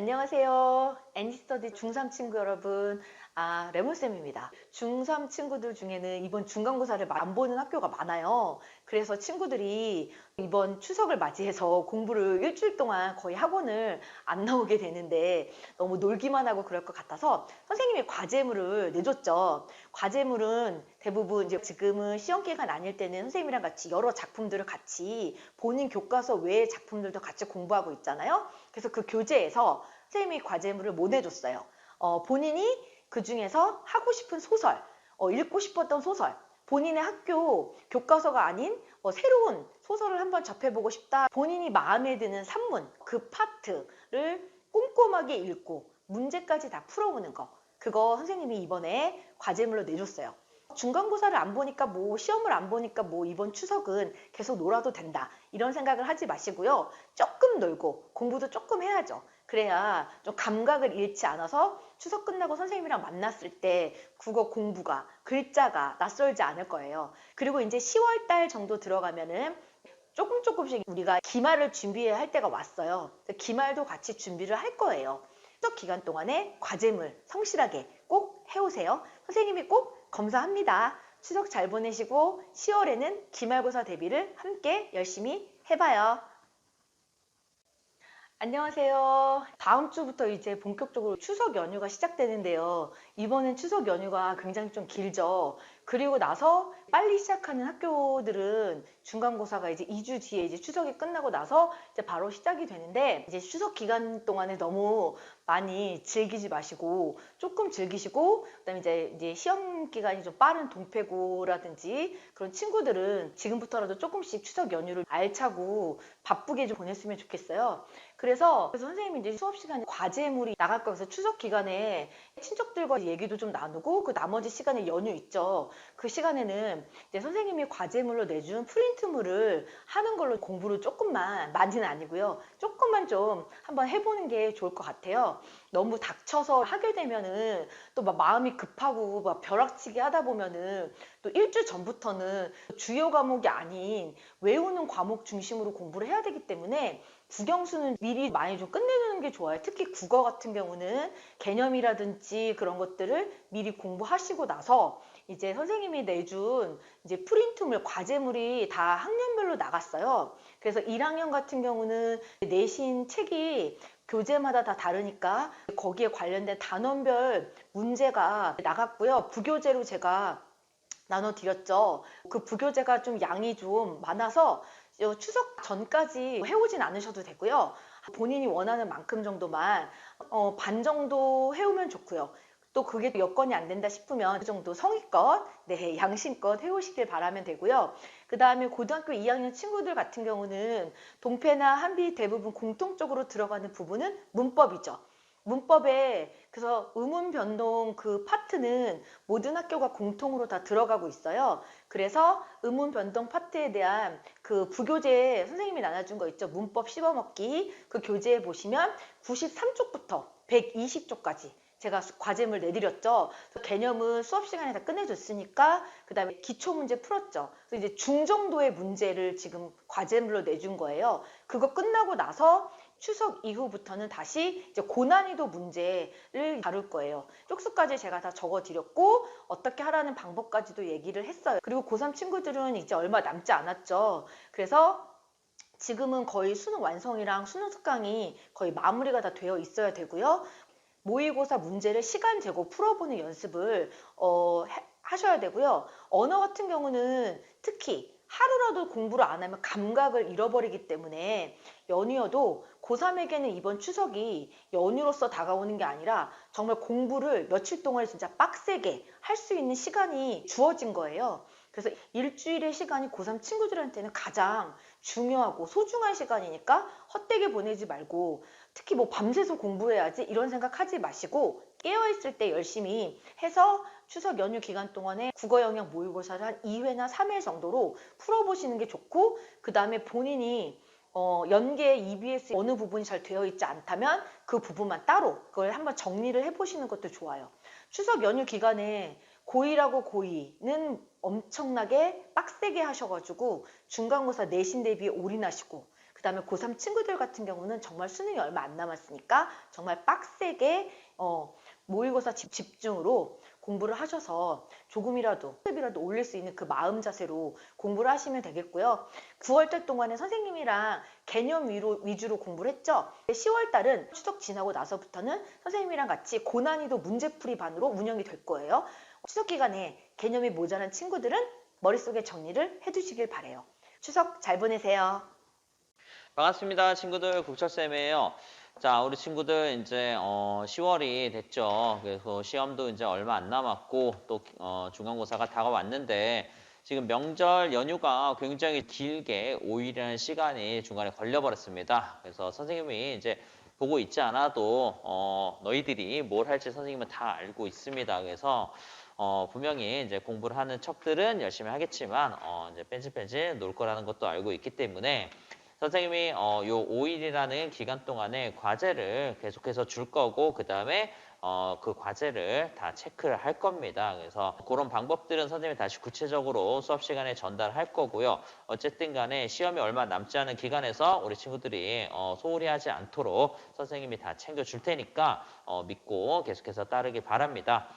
안녕하세요. NC스터디 중3 친구 여러분. 레몬쌤입니다. 중3 친구들 중에는 이번 중간고사를 안 보는 학교가 많아요. 그래서 친구들이 이번 추석을 맞이해서 공부를 일주일 동안 거의 학원을 안 나오게 되는데 너무 놀기만 하고 그럴 것 같아서 선생님이 과제물을 내줬죠. 과제물은 대부분 이제 지금은 시험 기간 아닐 때는 선생님이랑 같이 여러 작품들을 같이 본인 교과서 외의 작품들도 같이 공부하고 있잖아요. 그래서 그 교재에서 선생님이 과제물을 못 내줬어요. 본인이 그 중에서 하고 싶은 소설, 읽고 싶었던 소설, 본인의 학교 교과서가 아닌 새로운 소설을 한번 접해보고 싶다. 본인이 마음에 드는 산문, 그 파트를 꼼꼼하게 읽고 문제까지 다 풀어보는 거. 그거 선생님이 이번에 과제물로 내줬어요. 중간고사를 안 보니까 시험을 안 보니까 이번 추석은 계속 놀아도 된다 이런 생각을 하지 마시고요. 조금 놀고 공부도 조금 해야죠. 그래야 좀 감각을 잃지 않아서 추석 끝나고 선생님이랑 만났을 때 국어 공부가 글자가 낯설지 않을 거예요. 그리고 이제 10월 달 정도 들어가면은 조금씩 우리가 기말을 준비해야 할 때가 왔어요. 기말도 같이 준비를 할 거예요. 추석 기간 동안에 과제물 성실하게 꼭 해오세요. 선생님이 꼭 검사합니다. 추석 잘 보내시고 10월에는 기말고사 대비를 함께 열심히 해봐요. 안녕하세요. 다음 주부터 이제 본격적으로 추석 연휴가 시작되는데요. 이번엔 추석 연휴가 굉장히 좀 길죠. 그리고 나서 빨리 시작하는 학교들은 중간고사가 이제 2주 뒤에 이제 추석이 끝나고 나서 이제 바로 시작이 되는데 이제 추석 기간 동안에 너무 많이 즐기지 마시고 조금 즐기시고 그다음에 이제 시험 기간이 좀 빠른 동패고라든지 그런 친구들은 지금부터라도 조금씩 추석 연휴를 알차고 바쁘게 좀 보냈으면 좋겠어요. 그래서 선생님이 이제 수업 시간에 과제물이 나갈 거여서 추석 기간에 친척들과 얘기도 좀 나누고 그 나머지 시간에 연휴 있죠. 그 시간에는 이제 선생님이 과제물로 내준 프린트물을 하는 걸로 공부를 조금만, 많이는 아니고요. 조금만 좀 한번 해보는 게 좋을 것 같아요. 너무 닥쳐서 하게 되면은 또 막 마음이 급하고 막 벼락치기 하다 보면은 또 일주일 전부터는 주요 과목이 아닌 외우는 과목 중심으로 공부를 해야 되기 때문에 국영수는 미리 많이 좀 끝내주는 게 좋아요. 특히 국어 같은 경우는 개념이라든지 그런 것들을 미리 공부하시고 나서 이제 선생님이 내준 이제 프린트물, 과제물이 다 학년별로 나갔어요. 그래서 1학년 같은 경우는 내신 책이 교재마다 다 다르니까 거기에 관련된 단원별 문제가 나갔고요. 부교재로 제가 나눠드렸죠. 그 부교재가 좀 양이 좀 많아서 추석 전까지 해오진 않으셔도 되고요. 본인이 원하는 만큼 정도만 반 정도 해오면 좋고요. 또 그게 여건이 안 된다 싶으면 그 정도 성의껏, 양심껏 해오시길 바라면 되고요. 그 다음에 고등학교 2학년 친구들 같은 경우는 동패나 한비 대부분 공통적으로 들어가는 부분은 문법이죠. 문법에 그래서 의문 변동 그 파트는 모든 학교가 공통으로 다 들어가고 있어요. 그래서 의문 변동 파트에 대한 그 부교재 선생님이 나눠준 거 있죠. 문법 씹어먹기 그 교재에 보시면 93쪽부터 120쪽까지 제가 과제물 내드렸죠. 개념은 수업 시간에 다 끝내줬으니까 그 다음에 기초 문제 풀었죠. 그래서 이제 중정도의 문제를 지금 과제물로 내준 거예요. 그거 끝나고 나서 추석 이후부터는 다시 이제 고난이도 문제를 다룰 거예요. 쪽수까지 제가 다 적어드렸고 어떻게 하라는 방법까지도 얘기를 했어요. 그리고 고3 친구들은 이제 얼마 남지 않았죠. 그래서 지금은 거의 수능 완성이랑 수능 특강이 거의 마무리가 다 되어 있어야 되고요. 모의고사 문제를 시간 재고 풀어보는 연습을 하셔야 되고요. 언어 같은 경우는 특히 하루라도 공부를 안 하면 감각을 잃어버리기 때문에 연이어도 고3에게는 이번 추석이 연휴로서 다가오는 게 아니라 정말 공부를 며칠 동안 진짜 빡세게 할 수 있는 시간이 주어진 거예요. 그래서 일주일의 시간이 고3 친구들한테는 가장 중요하고 소중한 시간이니까 헛되게 보내지 말고 특히 밤새서 공부해야지 이런 생각하지 마시고 깨어있을 때 열심히 해서 추석 연휴 기간 동안에 국어 영역 모의고사를 한 2회나 3회 정도로 풀어보시는 게 좋고 그 다음에 본인이 연계 EBS 어느 부분이 잘 되어 있지 않다면 그 부분만 따로 그걸 한번 정리를 해보시는 것도 좋아요. 추석 연휴 기간에 고1하고 고2는 엄청나게 빡세게 하셔가지고 중간고사 내신 대비에 올인하시고 그다음에 고3 친구들 같은 경우는 정말 수능이 얼마 안 남았으니까 정말 빡세게 모의고사 집중으로 공부를 하셔서 조금이라도 스텝이라도 올릴 수 있는 그 마음 자세로 공부를 하시면 되겠고요. 9월달 동안에 선생님이랑 개념 위주로 공부를 했죠. 10월달은 추석 지나고 나서부터는 선생님이랑 같이 고난이도 문제풀이 반으로 운영이 될 거예요. 추석 기간에 개념이 모자란 친구들은 머릿속에 정리를 해두시길 바래요. 추석 잘 보내세요. 반갑습니다. 친구들, 국철쌤이에요. 자, 우리 친구들 이제 10월이 됐죠. 그래서 시험도 이제 얼마 안 남았고 또 중간고사가 다가왔는데 지금 명절 연휴가 굉장히 길게 5일이라는 시간이 중간에 걸려버렸습니다. 그래서 선생님이 이제 보고 있지 않아도 너희들이 뭘 할지 선생님은 다 알고 있습니다. 그래서 분명히 이제 공부를 하는 척들은 열심히 하겠지만 이제 뺀질뺀질 놀 거라는 것도 알고 있기 때문에 선생님이 요 5일이라는 기간 동안에 과제를 계속해서 줄 거고 그 다음에 그 과제를 다 체크를 할 겁니다. 그래서 그런 방법들은 선생님이 다시 구체적으로 수업 시간에 전달할 거고요. 어쨌든 간에 시험이 얼마 남지 않은 기간에서 우리 친구들이 소홀히 하지 않도록 선생님이 다 챙겨줄 테니까 믿고 계속해서 따르길 바랍니다.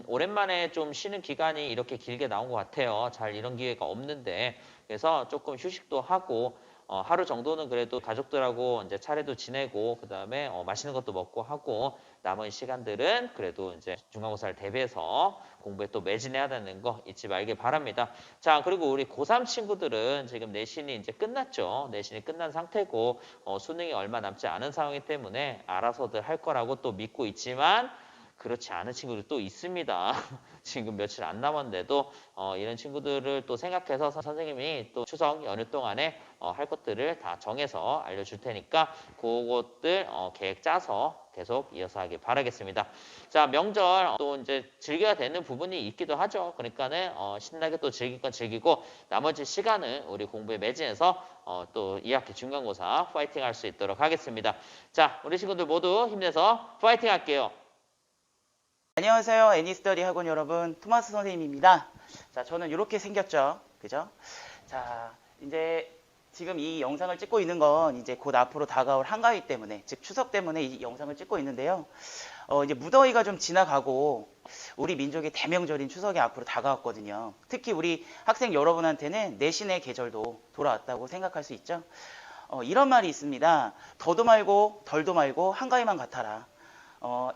오랜만에 좀 쉬는 기간이 이렇게 길게 나온 것 같아요. 잘 이런 기회가 없는데 그래서 조금 휴식도 하고 하루 정도는 그래도 가족들하고 이제 차례도 지내고 그 다음에 맛있는 것도 먹고 하고 남은 시간들은 그래도 이제 중간고사를 대비해서 공부에 또 매진해야 되는 거 잊지 말길 바랍니다. 자, 그리고 우리 고3 친구들은 지금 내신이 이제 끝났죠. 내신이 끝난 상태고 수능이 얼마 남지 않은 상황이기 때문에 알아서들 할 거라고 또 믿고 있지만 그렇지 않은 친구들 또 있습니다. 지금 며칠 안 남았는데도 이런 친구들을 또 생각해서 선생님이 또 추석 연휴 동안에 할 것들을 다 정해서 알려줄 테니까 그것들 계획 짜서 계속 이어서 하길 바라겠습니다. 자, 명절 또 이제 즐겨야 되는 부분이 있기도 하죠. 그러니까는 신나게 또 즐길 건 즐기고 나머지 시간은 우리 공부에 매진해서 또 2학기 중간고사 파이팅 할 수 있도록 하겠습니다. 자, 우리 친구들 모두 힘내서 파이팅 할게요. 안녕하세요. 애니스터디 학원 여러분, 토마스 선생님입니다. 자, 저는 이렇게 생겼죠. 그죠? 자, 이제 지금 이 영상을 찍고 있는 건 이제 곧 앞으로 다가올 한가위 때문에, 즉 추석 때문에 이 영상을 찍고 있는데요. 이제 무더위가 좀 지나가고 우리 민족의 대명절인 추석이 앞으로 다가왔거든요. 특히 우리 학생 여러분한테는 내신의 계절도 돌아왔다고 생각할 수 있죠. 이런 말이 있습니다. 더도 말고 덜도 말고 한가위만 같아라.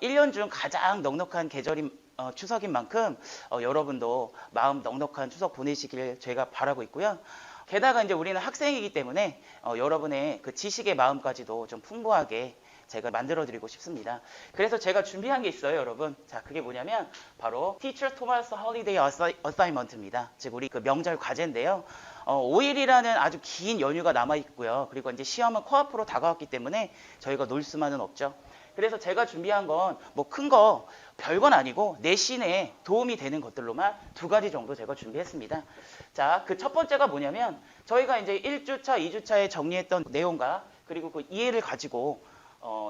1년 중 가장 넉넉한 계절인 추석인 만큼 여러분도 마음 넉넉한 추석 보내시길 제가 바라고 있고요. 게다가 이제 우리는 학생이기 때문에 여러분의 그 지식의 마음까지도 좀 풍부하게 제가 만들어 드리고 싶습니다. 그래서 제가 준비한 게 있어요, 여러분. 자, 그게 뭐냐면 바로 Teacher Thomas Holiday Assignment입니다. 즉 우리 그 명절 과제인데요. 5일이라는 아주 긴 연휴가 남아 있고요. 그리고 이제 시험은 코앞으로 다가왔기 때문에 저희가 놀 수만은 없죠. 그래서 제가 준비한 건 뭐 큰 거 별건 아니고 내신에 도움이 되는 것들로만 2가지 정도 제가 준비했습니다. 자, 그 첫 번째가 뭐냐면 저희가 이제 1주차, 2주차에 정리했던 내용과 그리고 그 이해를 가지고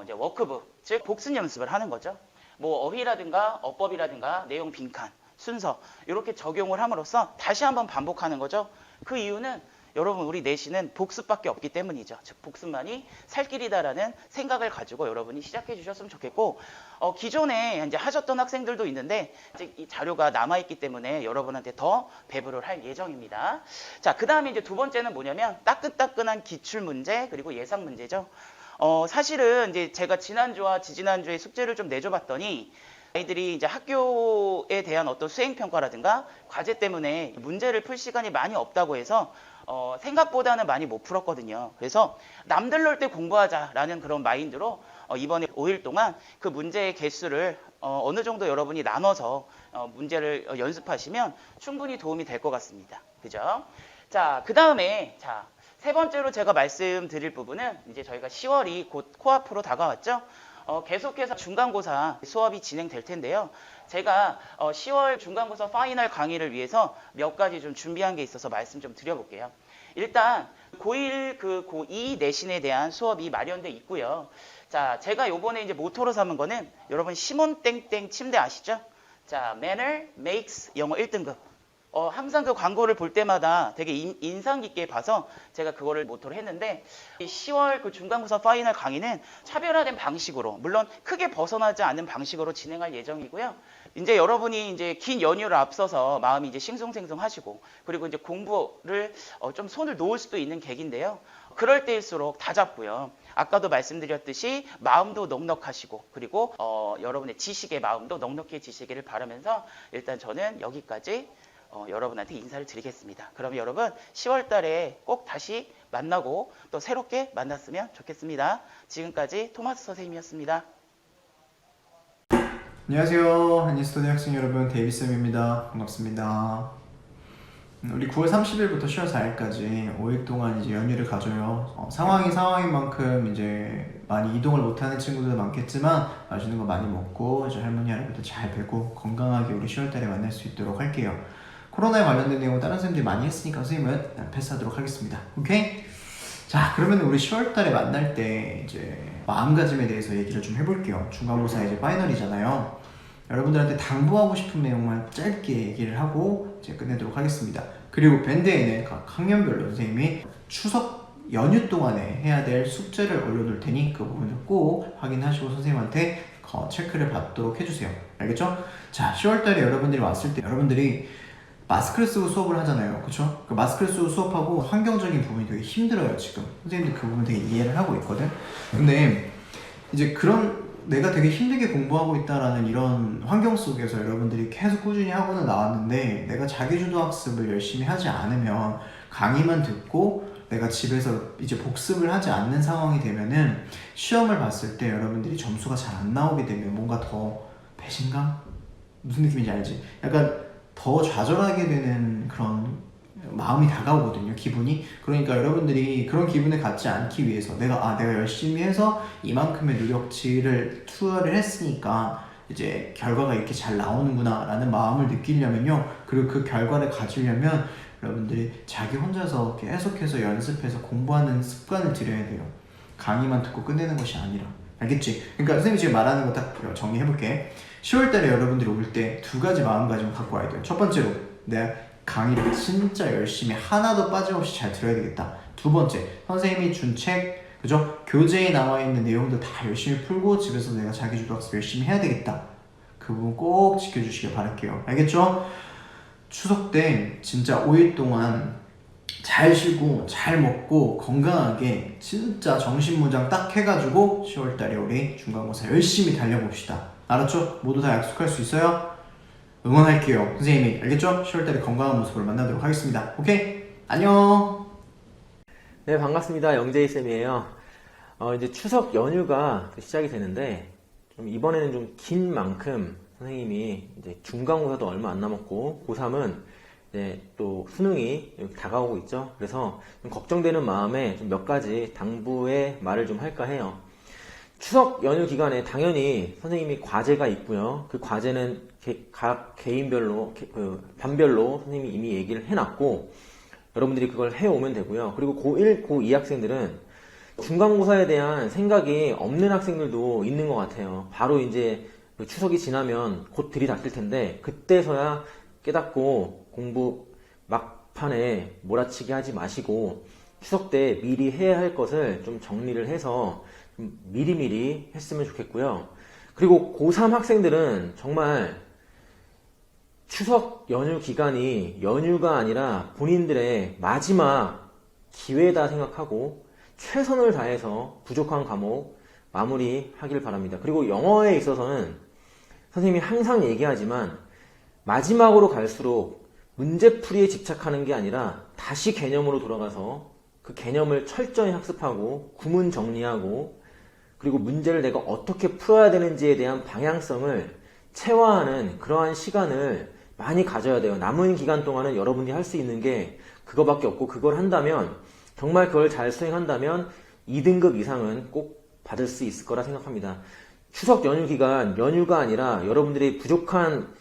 이제 워크북, 즉 복습 연습을 하는 거죠. 뭐 어휘라든가 어법이라든가 내용 빈칸, 순서 이렇게 적용을 함으로써 다시 한번 반복하는 거죠. 그 이유는 여러분 우리 내신은 복습밖에 없기 때문이죠. 즉 복습만이 살 길이다라는 생각을 가지고 여러분이 시작해 주셨으면 좋겠고 기존에 이제 하셨던 학생들도 있는데 이제 이 자료가 남아있기 때문에 여러분한테 더 배부를 할 예정입니다. 자, 그 다음에 이제 두 번째는 뭐냐면 따끈따끈한 기출문제 그리고 예상 문제죠. 사실은 이제 제가 지난주와 지지난주에 숙제를 좀 내줘봤더니 아이들이 이제 학교에 대한 어떤 수행평가라든가 과제 때문에 문제를 풀 시간이 많이 없다고 해서 생각보다는 많이 못 풀었거든요. 그래서 남들 놀 때 공부하자라는 그런 마인드로 이번에 5일 동안 그 문제의 개수를 어느 정도 여러분이 나눠서 문제를 연습하시면 충분히 도움이 될 것 같습니다. 그죠? 자, 그 다음에 자, 세 번째로 제가 말씀드릴 부분은 이제 저희가 10월이 곧 코앞으로 다가왔죠. 계속해서 중간고사 수업이 진행될 텐데요. 제가 10월 중간고사 파이널 강의를 위해서 몇 가지 좀 준비한 게 있어서 말씀 좀 드려볼게요. 일단 고1, 고2 내신에 대한 수업이 마련돼 있고요. 자, 제가 요번에 이제 모토로 삼은 거는 여러분 시몬 땡땡 침대 아시죠? 자, Manner Makes 영어 1등급. 항상 그 광고를 볼 때마다 되게 인상 깊게 봐서 제가 그거를 모토로 했는데, 이 10월 그 중간고사 파이널 강의는 차별화된 방식으로, 물론 크게 벗어나지 않는 방식으로 진행할 예정이고요. 이제 여러분이 이제 긴 연휴를 앞서서 마음이 이제 싱숭생숭하시고, 그리고 이제 공부를 좀 손을 놓을 수도 있는 계기인데요. 그럴 때일수록 다잡고요. 아까도 말씀드렸듯이 마음도 넉넉하시고, 그리고 여러분의 지식의 마음도 넉넉해지시기를 바라면서 일단 저는 여기까지 여러분한테 인사를 드리겠습니다. 그럼 여러분 10월 달에 꼭 다시 만나고 또 새롭게 만났으면 좋겠습니다. 지금까지 토마스 선생님이었습니다. 안녕하세요. 한인스터디 학생 여러분, 데이비쌤입니다. 반갑습니다. 우리 9월 30일부터 10월 4일까지 5일 동안 이제 연휴를 가져요. 상황이 상황인 만큼 이제 많이 이동을 못하는 친구들 많겠지만 맛있는 거 많이 먹고 이제 할머니 할아버지도 잘 뵈고 건강하게 우리 10월 달에 만날 수 있도록 할게요. 코로나에 관련된 내용은 다른 선생님들이 많이 했으니까 선생님은 패스하도록 하겠습니다. 오케이? 자, 그러면 우리 10월 달에 만날 때 이제 마음가짐에 대해서 얘기를 좀 해볼게요. 중간고사 이제 파이널이잖아요. 여러분들한테 당부하고 싶은 내용만 짧게 얘기를 하고 이제 끝내도록 하겠습니다. 그리고 밴드에는 각 학년별로 선생님이 추석 연휴 동안에 해야 될 숙제를 올려놓을 테니 그 부분을 꼭 확인하시고 선생님한테 체크를 받도록 해주세요. 알겠죠? 자, 10월달에 여러분들이 왔을 때 여러분들이 마스크를 쓰고 수업을 하잖아요. 그쵸? 그 마스크를 쓰고 수업하고 환경적인 부분이 되게 힘들어요, 지금. 선생님들 그 부분 되게 이해를 하고 있거든? 근데 이제 그런 내가 되게 힘들게 공부하고 있다라는 이런 환경 속에서 여러분들이 계속 꾸준히 학원을 나왔는데 내가 자기주도 학습을 열심히 하지 않으면 강의만 듣고 내가 집에서 이제 복습을 하지 않는 상황이 되면은 시험을 봤을 때 여러분들이 점수가 잘 안 나오게 되면 뭔가 더 배신감? 무슨 느낌인지 알지? 약간 더 좌절하게 되는 그런 마음이 다가오거든요, 기분이. 그러니까 여러분들이 그런 기분을 갖지 않기 위해서 내가 열심히 해서 이만큼의 노력치를 투여를 했으니까 이제 결과가 이렇게 잘 나오는구나 라는 마음을 느끼려면요, 그리고 그 결과를 가지려면 여러분들이 자기 혼자서 계속해서 연습해서 공부하는 습관을 들여야 돼요. 강의만 듣고 끝내는 것이 아니라. 알겠지? 그러니까 선생님이 지금 말하는 거 딱 정리해볼게. 10월달에 여러분들이 올 때 두 가지 마음가짐을 갖고 와야 돼요. 첫 번째로 내가 강의를 진짜 열심히 하나도 빠짐없이 잘 들어야 되겠다. 두 번째, 선생님이 준 책, 그죠? 교재에 나와 있는 내용들 다 열심히 풀고 집에서 내가 자기주도 학습 열심히 해야 되겠다. 그 부분 꼭 지켜주시길 바랄게요. 알겠죠? 추석 때 진짜 5일 동안 잘 쉬고 잘 먹고 건강하게 진짜 정신무장 딱 해가지고 10월달에 우리 중간고사 열심히 달려봅시다. 알았죠? 모두 다 약속할 수 있어요? 응원할게요. 선생님이. 알겠죠? 10월달에 건강한 모습으로 만나도록 하겠습니다. 오케이? 안녕. 네, 반갑습니다. 영재이쌤이에요. 이제 추석 연휴가 시작이 되는데, 좀 이번에는 좀 긴 만큼 선생님이 이제 중간고사도 얼마 안 남았고, 고3은 이제 또 수능이 다가오고 있죠. 그래서 좀 걱정되는 마음에 좀 몇 가지 당부의 말을 좀 할까 해요. 추석 연휴 기간에 당연히 선생님이 과제가 있고요. 그 과제는 각 개인별로, 반별로 선생님이 이미 얘기를 해놨고, 여러분들이 그걸 해오면 되고요. 그리고 고1, 고2 학생들은 중간고사에 대한 생각이 없는 학생들도 있는 것 같아요. 바로 이제 추석이 지나면 곧 들이닥칠 텐데, 그때서야 깨닫고 공부 막판에 몰아치기 하지 마시고, 추석 때 미리 해야 할 것을 좀 정리를 해서 좀 미리미리 했으면 좋겠고요. 그리고 고3 학생들은 정말 추석 연휴 기간이 연휴가 아니라 본인들의 마지막 기회다 생각하고 최선을 다해서 부족한 과목 마무리하길 바랍니다. 그리고 영어에 있어서는 선생님이 항상 얘기하지만 마지막으로 갈수록 문제풀이에 집착하는 게 아니라 다시 개념으로 돌아가서 그 개념을 철저히 학습하고 구문 정리하고 그리고 문제를 내가 어떻게 풀어야 되는지에 대한 방향성을 체화하는 그러한 시간을 많이 가져야 돼요. 남은 기간 동안은 여러분이 할 수 있는 게 그거밖에 없고, 그걸 한다면, 정말 그걸 잘 수행한다면 2등급 이상은 꼭 받을 수 있을 거라 생각합니다. 추석 연휴 기간, 연휴가 아니라 여러분들이 부족한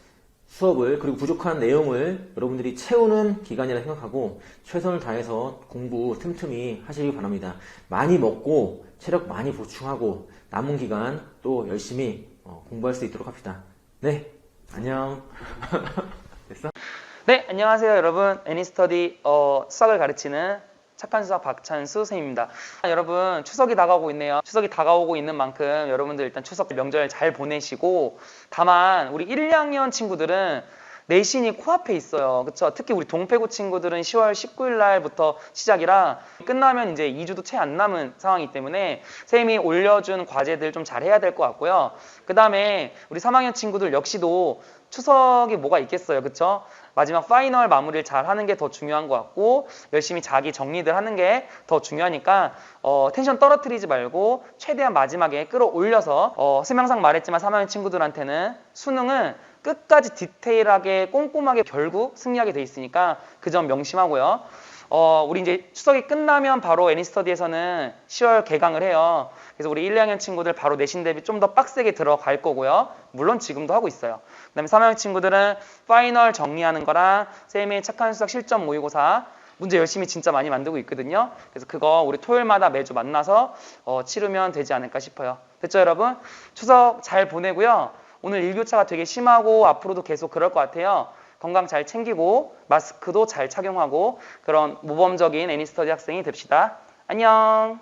수업을, 그리고 부족한 내용을 여러분들이 채우는 기간이라 생각하고 최선을 다해서 공부 틈틈이 하시기 바랍니다. 많이 먹고 체력 많이 보충하고 남은 기간 또 열심히 공부할 수 있도록 합시다. 네, 안녕. 됐어? 네, 안녕하세요 여러분. 애니스터디 수학을 가르치는 착한 수학 박찬수 선생님입니다. 여러분 추석이 다가오고 있네요. 추석이 다가오고 있는 만큼 여러분들 일단 추석 명절 잘 보내시고, 다만 우리 1, 2학년 친구들은 내신이 코앞에 있어요. 그쵸? 특히 우리 동패구 친구들은 10월 19일 날부터 시작이라 끝나면 이제 2주도 채 안 남은 상황이기 때문에 선생님이 올려준 과제들 좀 잘 해야 될 것 같고요. 그 다음에 우리 3학년 친구들 역시도 추석이 뭐가 있겠어요. 그쵸? 마지막 파이널 마무리를 잘 하는 게 더 중요한 것 같고, 열심히 자기 정리들 하는 게 더 중요하니까 텐션 떨어뜨리지 말고 최대한 마지막에 끌어올려서 선생님 항상 말했지만 3학년 친구들한테는 수능은 끝까지 디테일하게 꼼꼼하게 결국 승리하게 돼 있으니까 그 점 명심하고요. 우리 이제 추석이 끝나면 바로 애니스터디에서는 10월 개강을 해요. 그래서 우리 1, 2학년 친구들 바로 내신 대비 좀 더 빡세게 들어갈 거고요. 물론 지금도 하고 있어요. 그 다음에 3학년 친구들은 파이널 정리하는 거랑 쌤의 착한 수학 실전 모의고사 문제 열심히 진짜 많이 만들고 있거든요. 그래서 그거 우리 토요일마다 매주 만나서 치르면 되지 않을까 싶어요. 됐죠 여러분? 추석 잘 보내고요. 오늘 일교차가 되게 심하고 앞으로도 계속 그럴 것 같아요. 건강 잘 챙기고 마스크도 잘 착용하고 그런 모범적인 애니스터디 학생이 됩시다. 안녕.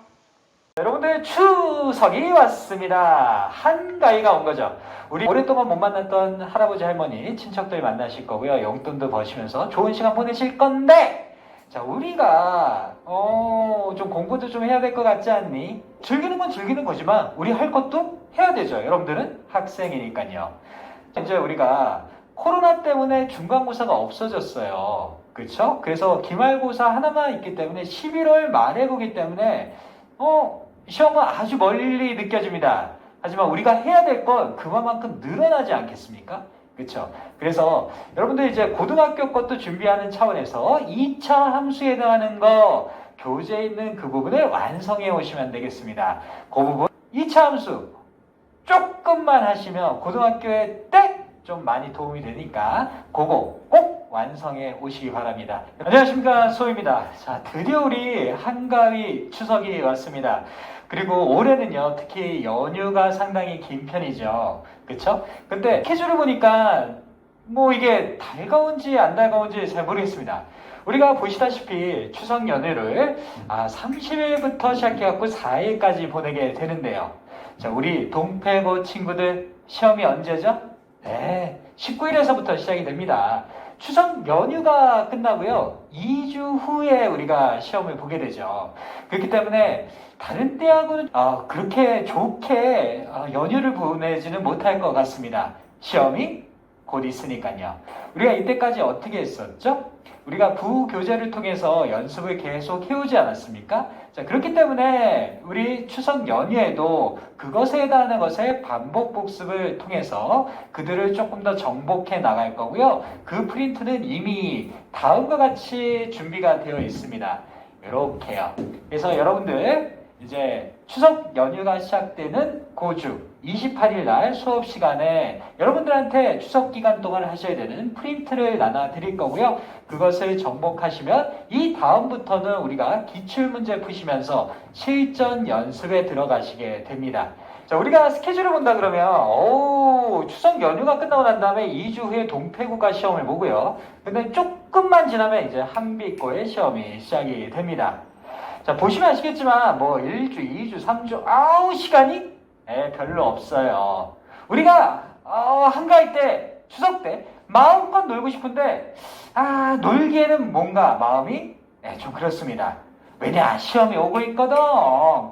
여러분들 추석이 왔습니다. 한가위가 온 거죠. 우리 오랫동안 못 만났던 할아버지 할머니 친척들 만나실 거고요. 용돈도 버시면서 좋은 시간 보내실 건데, 자 우리가 좀 공부도 좀 해야 될 것 같지 않니? 즐기는 건 즐기는 거지만 우리 할 것도 해야 되죠. 여러분들은 학생이니까요. 이제 우리가 코로나 때문에 중간고사가 없어졌어요. 그렇죠? 그래서 기말고사 하나만 있기 때문에 11월 말에 보기 때문에 시험은 아주 멀리 느껴집니다. 하지만 우리가 해야 될 건 그만큼 늘어나지 않겠습니까? 그렇죠? 그래서 여러분들 이제 고등학교 것도 준비하는 차원에서 2차 함수에 해당하는 거 교재에 있는 그 부분을 완성해 오시면 되겠습니다. 그 부분 2차 함수 조금만 하시면 고등학교에 때 좀 많이 도움이 되니까 그거 꼭 완성해 오시기 바랍니다. 안녕하십니까, 소입니다. 자, 드디어 우리 한가위 추석이 왔습니다. 그리고 올해는요, 특히 연휴가 상당히 긴 편이죠. 그쵸? 근데 스케줄을 보니까 뭐 이게 달가운지 안 달가운지 잘 모르겠습니다. 우리가 보시다시피 추석 연휴를 30일부터 시작해갖고 4일까지 보내게 되는데요. 자, 우리 동패고 친구들 시험이 언제죠? 네, 19일에서부터 시작이 됩니다. 추석 연휴가 끝나고요, 2주 후에 우리가 시험을 보게 되죠. 그렇기 때문에 다른 때하고는 그렇게 좋게 연휴를 보내지는 못할 것 같습니다. 시험이 곧 있으니까요. 우리가 이때까지 어떻게 했었죠? 우리가 부교재를 통해서 연습을 계속 해오지 않았습니까? 자, 그렇기 때문에 우리 추석 연휴에도 그것에 해당하는 것의 반복 복습을 통해서 그들을 조금 더 정복해 나갈 거고요. 그 프린트는 이미 다음과 같이 준비가 되어 있습니다. 이렇게요. 그래서 여러분들 이제 추석 연휴가 시작되는 고주 28일 날 수업 시간에 여러분들한테 추석 기간 동안 하셔야 되는 프린트를 나눠 드릴 거고요. 그것을 정복하시면 이 다음부터는 우리가 기출문제 푸시면서 실전 연습에 들어가시게 됩니다. 자, 우리가 스케줄을 본다 그러면 추석 연휴가 끝나고 난 다음에 2주 후에 동패구가 시험을 보고요. 근데 조금만 지나면 이제 한빛고의 시험이 시작이 됩니다. 자, 보시면 아시겠지만 뭐 1주, 2주, 3주 시간이 별로 없어요. 우리가 한가위 때, 추석 때 마음껏 놀고 싶은데 놀기에는 뭔가 마음이 좀 그렇습니다. 왜냐, 시험이 오고 있거든.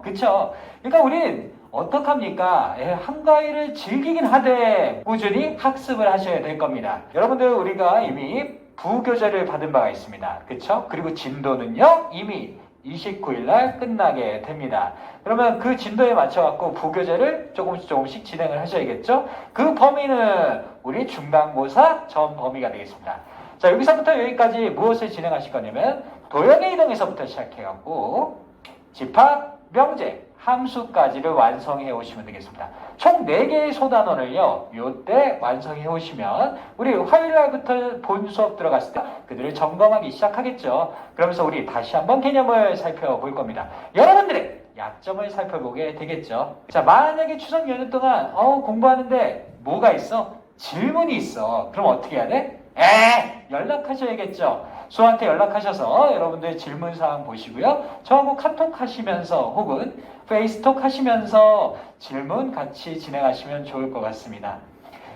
그쵸? 그러니까 우린 어떡합니까? 한가위를 즐기긴 하되 꾸준히 학습을 하셔야 될 겁니다. 여러분들, 우리가 이미 부교재를 받은 바가 있습니다. 그쵸? 그리고 진도는요, 이미 29일 날 끝나게 됩니다. 그러면 그 진도에 맞춰갖고 부교재를 조금씩 진행을 하셔야겠죠? 그 범위는 우리 중간고사 전 범위가 되겠습니다. 자, 여기서부터 여기까지 무엇을 진행하실 거냐면 도형의 이동에서부터 시작해갖고 집합, 명제, 함수까지를 완성해 오시면 되겠습니다. 총 4개의 소단원을요, 요때 완성해 오시면 우리 화요일날부터 본 수업 들어갔을 때 그들을 점검하기 시작하겠죠. 그러면서 우리 다시 한번 개념을 살펴볼 겁니다. 여러분들의 약점을 살펴보게 되겠죠. 자, 만약에 추석 연휴 동안 공부하는데 뭐가 있어? 질문이 있어. 그럼 어떻게 해야 돼? 연락하셔야겠죠. 수호한테 연락하셔서 여러분들 질문사항 보시고요. 저하고 카톡 하시면서 혹은 페이스톡 하시면서 질문 같이 진행하시면 좋을 것 같습니다.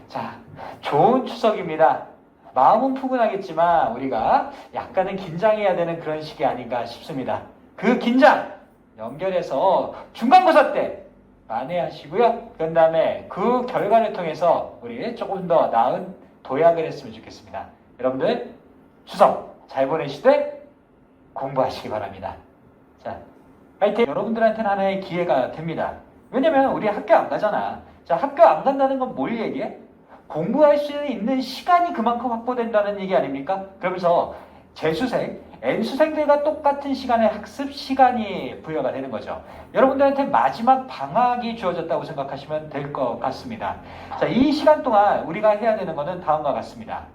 자, 좋은 추석입니다. 마음은 푸근하겠지만 우리가 약간은 긴장해야 되는 그런 시기 아닌가 싶습니다. 그 긴장 연결해서 중간고사 때 만회하시고요. 그 다음에 그 결과를 통해서 우리 조금 더 나은 도약을 했으면 좋겠습니다. 여러분들 추석 잘 보내시되 공부하시기 바랍니다. 자, 파이팅! 여러분들한테는 하나의 기회가 됩니다. 왜냐면 우리 학교 안 가잖아. 자, 학교 안 간다는 건 뭘 얘기해? 공부할 수 있는 시간이 그만큼 확보된다는 얘기 아닙니까? 그러면서 재수생, N수생들과 똑같은 시간의 학습 시간이 부여가 되는 거죠. 여러분들한테 마지막 방학이 주어졌다고 생각하시면 될 것 같습니다. 자, 이 시간 동안 우리가 해야 되는 것은 다음과 같습니다.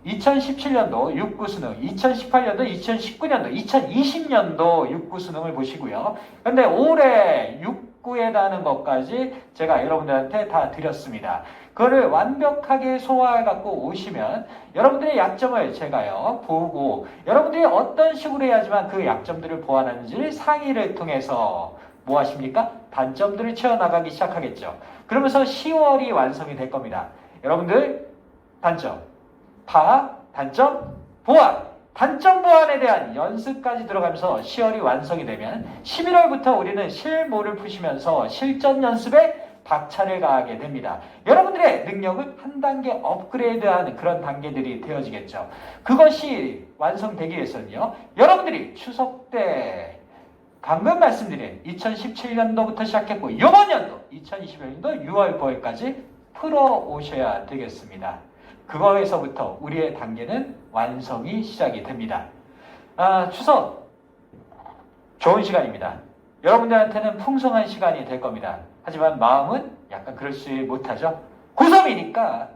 2017년도 6구 수능, 2018년도, 2019년도, 2020년도 6구 수능을 보시고요. 근데 올해 6구에 다는 것까지 제가 여러분들한테 다 드렸습니다. 그거를 완벽하게 소화해갖고 오시면 여러분들의 약점을 제가요 보고 여러분들이 어떤 식으로 해야지만 그 약점들을 보완하는지 상의를 통해서 뭐 하십니까? 단점들을 채워나가기 시작하겠죠. 그러면서 10월이 완성이 될 겁니다. 여러분들 단점, 단점, 보완, 단점 보완에 대한 연습까지 들어가면서 10월이 완성이 되면 11월부터 우리는 실무를 푸시면서 실전 연습에 박차를 가하게 됩니다. 여러분들의 능력을 한 단계 업그레이드하는 그런 단계들이 되어지겠죠. 그것이 완성되기 위해서는요. 여러분들이 추석 때 방금 말씀드린 2017년도부터 시작했고 이번 연도 2021년도 6월 9월까지 풀어오셔야 되겠습니다. 그거에서부터 우리의 단계는 완성이 시작이 됩니다. 추석 좋은 시간입니다. 여러분들한테는 풍성한 시간이 될 겁니다. 하지만 마음은 약간 그렇지 못하죠. 고3이니까.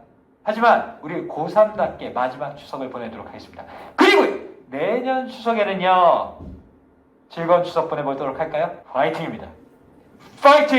하지만 우리 고3답게 마지막 추석을 보내도록 하겠습니다. 그리고 내년 추석에는요. 즐거운 추석 보내보도록 할까요? 파이팅입니다. 파이팅!